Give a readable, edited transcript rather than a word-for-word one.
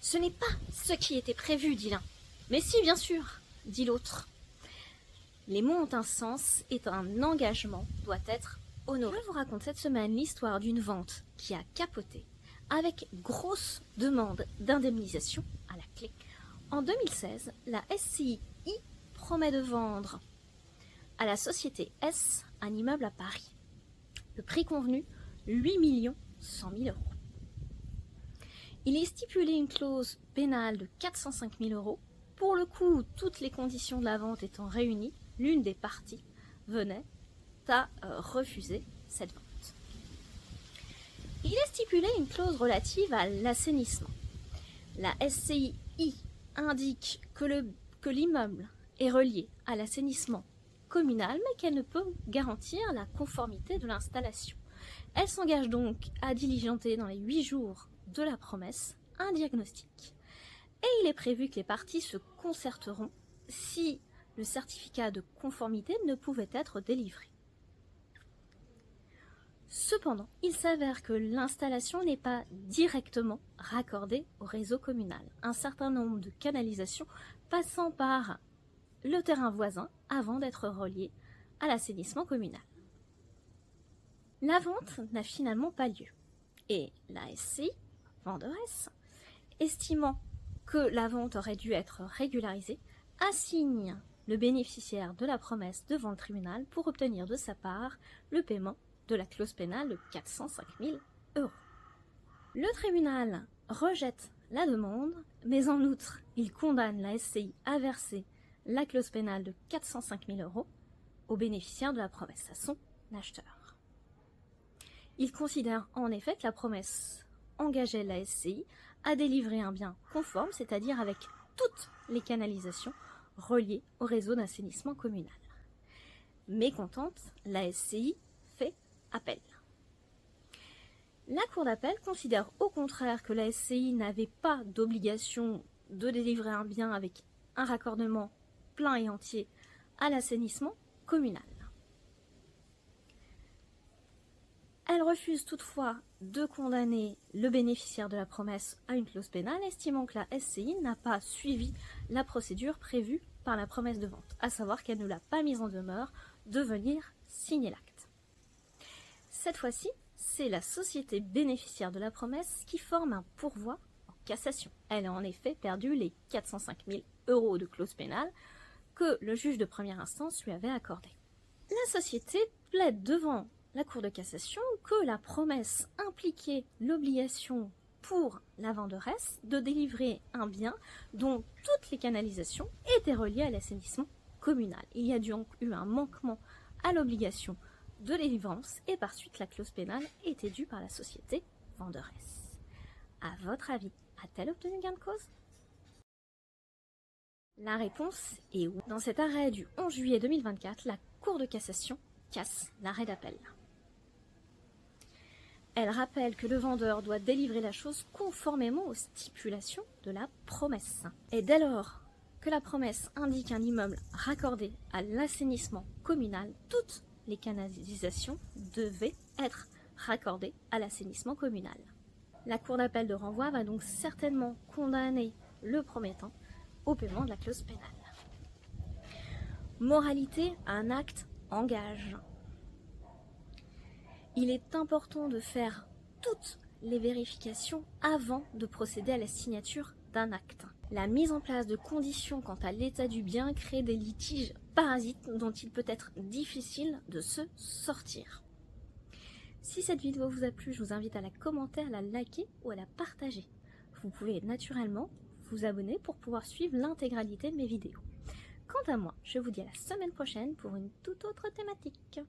Ce n'est pas ce qui était prévu, dit l'un. Mais si, bien sûr, dit l'autre. Les mots ont un sens et un engagement doit être honoré. Je vous raconte cette semaine l'histoire d'une vente qui a capoté avec grosse demande d'indemnisation à la clé. En 2016, la SCI promet de vendre à la société S un immeuble à Paris. Le prix convenu, 8 100 000 euros. Il est stipulé une clause pénale de 405 000 euros. Pour le coup, toutes les conditions de la vente étant réunies, l'une des parties venait à refuser cette vente. Il est stipulé une clause relative à l'assainissement. La SCI indique que l'immeuble est relié à l'assainissement communal, mais qu'elle ne peut garantir la conformité de l'installation. Elle s'engage donc à diligenter dans les 8 jours de la promesse un diagnostic. Et il est prévu que les parties se concerteront si le certificat de conformité ne pouvait être délivré. Cependant, il s'avère que l'installation n'est pas directement raccordée au réseau communal. Un certain nombre de canalisations passant par le terrain voisin avant d'être reliées à l'assainissement communal. La vente n'a finalement pas lieu et la SCI, venderesse, estimant que la vente aurait dû être régularisée, assigne le bénéficiaire de la promesse devant le tribunal pour obtenir de sa part le paiement de la clause pénale de 405 000 euros. Le tribunal rejette la demande, mais en outre, il condamne la SCI à verser la clause pénale de 405 000 euros au bénéficiaire de la promesse, à son acheteur. Il considère en effet que la promesse engageait la SCI à délivrer un bien conforme, c'est-à-dire avec toutes les canalisations reliées au réseau d'assainissement communal. Mécontente, la SCI fait appel. La Cour d'appel considère au contraire que la SCI n'avait pas d'obligation de délivrer un bien avec un raccordement plein et entier à l'assainissement communal. Elle refuse toutefois de condamner le bénéficiaire de la promesse à une clause pénale, estimant que la SCI n'a pas suivi la procédure prévue par la promesse de vente, à savoir qu'elle ne l'a pas mise en demeure de venir signer l'acte. Cette fois-ci, c'est la société bénéficiaire de la promesse qui forme un pourvoi en cassation. Elle a en effet perdu les 405 000 euros de clause pénale que le juge de première instance lui avait accordé. La société plaide devant la Cour de cassation que la promesse impliquait l'obligation pour la venderesse de délivrer un bien dont toutes les canalisations étaient reliées à l'assainissement communal. Il y a donc eu un manquement à l'obligation de délivrance et par suite la clause pénale était due par la société venderesse. À votre avis, a-t-elle obtenu gain de cause ? La réponse est oui. Dans cet arrêt du 11 juillet 2024, la Cour de cassation casse l'arrêt d'appel. Elle rappelle que le vendeur doit délivrer la chose conformément aux stipulations de la promesse. Et dès lors que la promesse indique un immeuble raccordé à l'assainissement communal, toutes les canalisations devaient être raccordées à l'assainissement communal. La Cour d'appel de renvoi va donc certainement condamner le promettant au paiement de la clause pénale. Moralité, un acte engage. Il est important de faire toutes les vérifications avant de procéder à la signature d'un acte. La mise en place de conditions quant à l'état du bien crée des litiges parasites dont il peut être difficile de se sortir. Si cette vidéo vous a plu, je vous invite à la commenter, à la liker ou à la partager. Vous pouvez naturellement vous abonner pour pouvoir suivre l'intégralité de mes vidéos. Quant à moi, je vous dis à la semaine prochaine pour une toute autre thématique.